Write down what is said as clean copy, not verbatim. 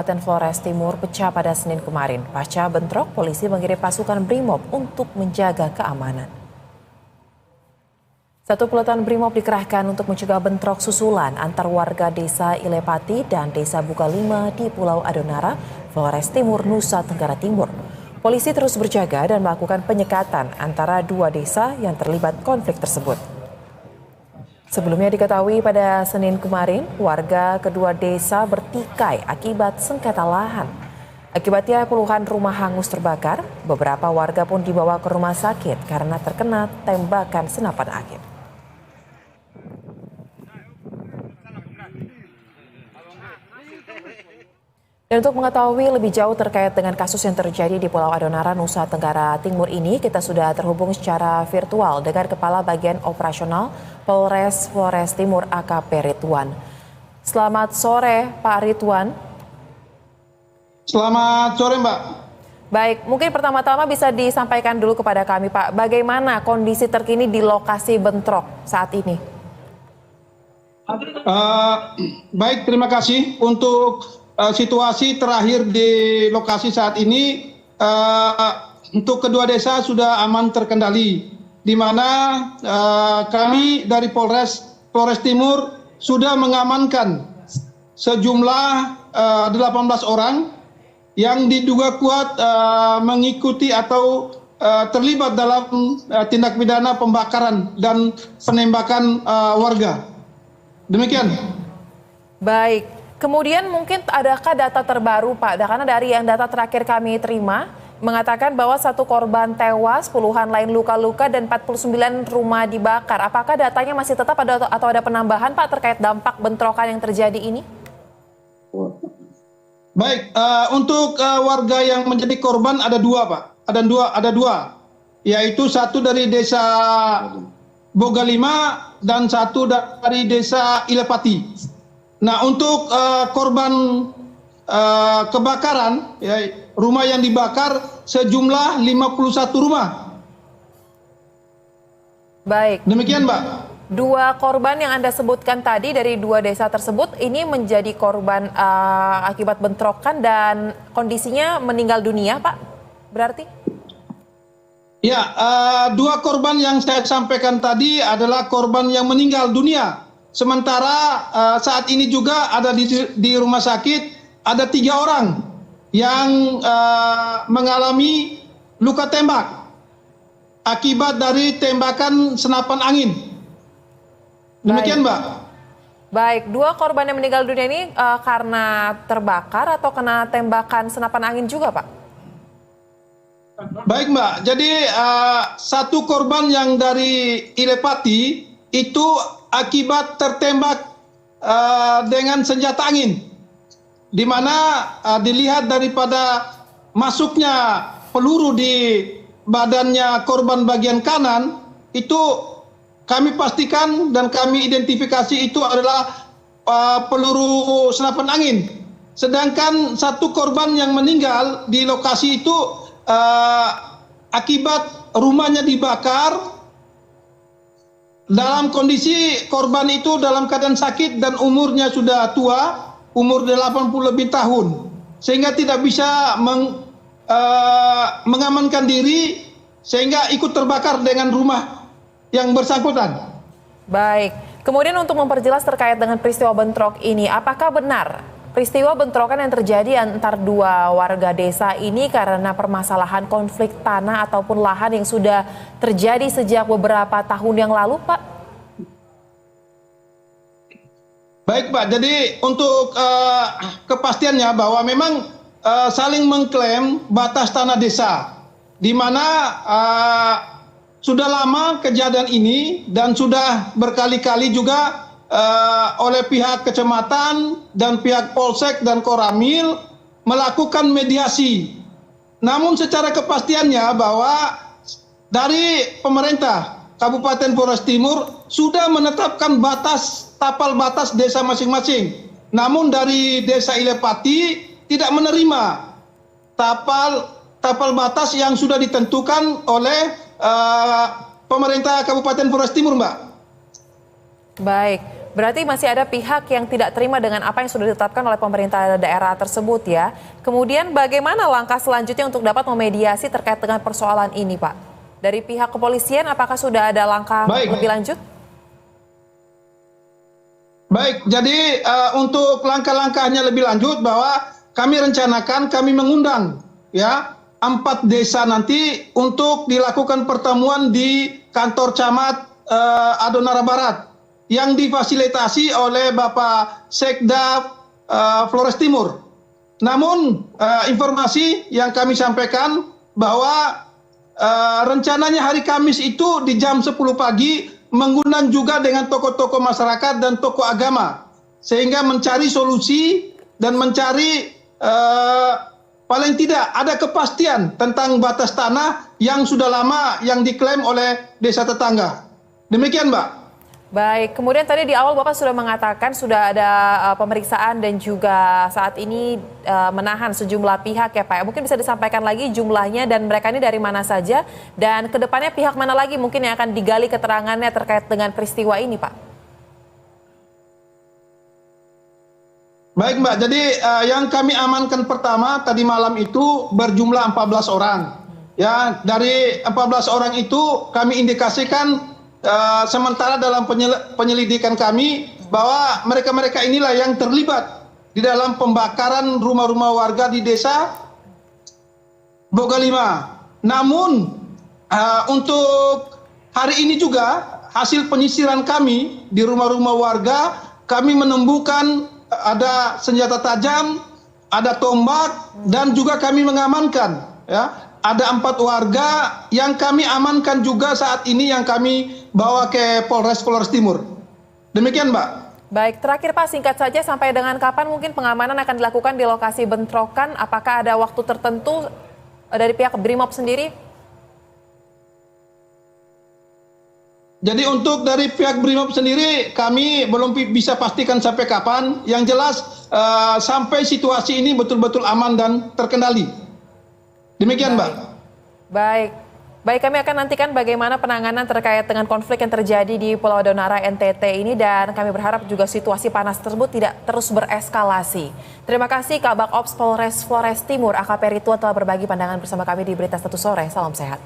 Kabupaten Flores Timur pecah pada Senin kemarin. Pasca bentrok, polisi mengirim pasukan BRIMOB untuk menjaga keamanan. Satu peloton BRIMOB dikerahkan untuk mencegah bentrok susulan antar warga desa Ilepati dan desa Bukalima di Pulau Adonara, Flores Timur, Nusa Tenggara Timur. Polisi terus berjaga dan melakukan penyekatan antara dua desa yang terlibat konflik tersebut. Sebelumnya diketahui pada Senin kemarin, warga kedua desa bertikai akibat sengketa lahan. Akibatnya puluhan rumah hangus terbakar, beberapa warga pun dibawa ke rumah sakit karena terkena tembakan senapan angin. Dan untuk mengetahui lebih jauh terkait dengan kasus yang terjadi di Pulau Adonara, Nusa Tenggara Timur ini, kita sudah terhubung secara virtual dengan Kepala Bagian Operasional Polres Flores Timur AKP Ridwan. Selamat sore Pak Ridwan. Selamat sore Mbak. Baik, mungkin pertama-tama bisa disampaikan dulu kepada kami Pak, bagaimana kondisi terkini di lokasi bentrok saat ini? Baik, terima kasih untuk situasi terakhir di lokasi saat ini. Untuk kedua desa sudah aman terkendali, di mana kami dari Polres Timur sudah mengamankan sejumlah 18 orang yang diduga kuat mengikuti atau terlibat dalam tindak pidana pembakaran dan penembakan warga. Demikian. Baik, kemudian mungkin adakah data terbaru Pak? Karena dari yang data terakhir kami terima mengatakan bahwa satu korban tewas, puluhan lain luka-luka dan 49 rumah dibakar. Apakah datanya masih tetap ada atau ada penambahan Pak terkait dampak bentrokan yang terjadi ini? Baik, untuk warga yang menjadi korban ada dua Pak, ada dua, yaitu satu dari desa Bogalima dan satu dari desa Ilepati. Nah, untuk korban kebakaran, ya, rumah yang dibakar sejumlah 51 rumah. Baik. Demikian Mbak. Dua korban yang Anda sebutkan tadi dari dua desa tersebut ini menjadi korban akibat bentrokan dan kondisinya meninggal dunia Pak, berarti? Ya, dua korban yang saya sampaikan tadi adalah korban yang meninggal dunia. Sementara saat ini juga ada di rumah sakit ada 3 orang yang mengalami luka tembak akibat dari tembakan senapan angin. Demikian Mbak. Baik, dua korban yang meninggal dunia ini karena terbakar atau kena tembakan senapan angin juga Pak? Baik Mbak, jadi satu korban yang dari Ilepati itu akibat tertembak dengan senjata angin, di mana dilihat daripada masuknya peluru di badannya korban bagian kanan, itu kami pastikan dan kami identifikasi itu adalah peluru senapan angin. Sedangkan satu korban yang meninggal di lokasi itu akibat rumahnya dibakar dalam kondisi korban itu dalam keadaan sakit dan umurnya sudah tua, umur 80 lebih tahun, sehingga tidak bisa mengamankan diri sehingga ikut terbakar dengan rumah yang bersangkutan. Baik, kemudian untuk memperjelas terkait dengan peristiwa bentrok ini, apakah benar peristiwa bentrokan yang terjadi antar dua warga desa ini karena permasalahan konflik tanah ataupun lahan yang sudah terjadi sejak beberapa tahun yang lalu, Pak? Baik, Pak. Jadi untuk kepastiannya bahwa memang saling mengklaim batas tanah desa, di mana sudah lama kejadian ini dan sudah berkali-kali juga oleh pihak kecamatan dan pihak Polsek dan Koramil melakukan mediasi. Namun secara kepastiannya bahwa dari pemerintah Kabupaten Flores Timur sudah menetapkan tapal batas desa masing-masing. Namun dari desa Ilepati tidak menerima tapal batas yang sudah ditentukan oleh pemerintah Kabupaten Flores Timur, Mbak. Baik, Berarti masih ada pihak yang tidak terima dengan apa yang sudah ditetapkan oleh pemerintah daerah tersebut ya. Kemudian bagaimana langkah selanjutnya untuk dapat memediasi terkait dengan persoalan ini, Pak? Dari pihak kepolisian apakah sudah ada langkah lebih lanjut? Baik, jadi untuk langkah-langkahnya lebih lanjut bahwa kami rencanakan kami mengundang ya 4 desa nanti untuk dilakukan pertemuan di kantor camat Adonara Barat yang difasilitasi oleh Bapak Sekda Flores Timur. Namun informasi yang kami sampaikan bahwa rencananya hari Kamis itu di jam 10 pagi mengundang juga dengan tokoh-tokoh masyarakat dan tokoh agama sehingga mencari solusi dan mencari paling tidak ada kepastian tentang batas tanah yang sudah lama yang diklaim oleh desa tetangga. Demikian, Mbak. Baik, kemudian tadi di awal Bapak sudah mengatakan sudah ada pemeriksaan dan juga saat ini menahan sejumlah pihak ya Pak. Mungkin bisa disampaikan lagi jumlahnya dan mereka ini dari mana saja dan kedepannya pihak mana lagi mungkin yang akan digali keterangannya terkait dengan peristiwa ini Pak? Baik Mbak, jadi yang kami amankan pertama tadi malam itu berjumlah 14 orang. Ya, dari 14 orang itu kami indikasikan sementara dalam penyelidikan kami bahwa mereka-mereka inilah yang terlibat di dalam pembakaran rumah-rumah warga di desa Bogalima. Namun untuk hari ini juga hasil penyisiran kami di rumah-rumah warga kami menemukan ada senjata tajam, ada tombak dan juga kami mengamankan ya. Ada 4 warga yang kami amankan juga saat ini yang kami bawa ke Polres Timur. Demikian, Mbak. Baik, terakhir Pak, singkat saja sampai dengan kapan mungkin pengamanan akan dilakukan di lokasi bentrokan? Apakah ada waktu tertentu dari pihak Brimob sendiri? Jadi untuk dari pihak Brimob sendiri kami belum bisa pastikan sampai kapan. Yang jelas sampai situasi ini betul-betul aman dan terkendali. Demikian, Mbak. Baik, kami akan nantikan bagaimana penanganan terkait dengan konflik yang terjadi di Pulau Adonara NTT ini dan kami berharap juga situasi panas tersebut tidak terus bereskalasi. Terima kasih Kabak Ops Polres Flores Timur AKP Rituan telah berbagi pandangan bersama kami di Berita Satu Sore. Salam sehat.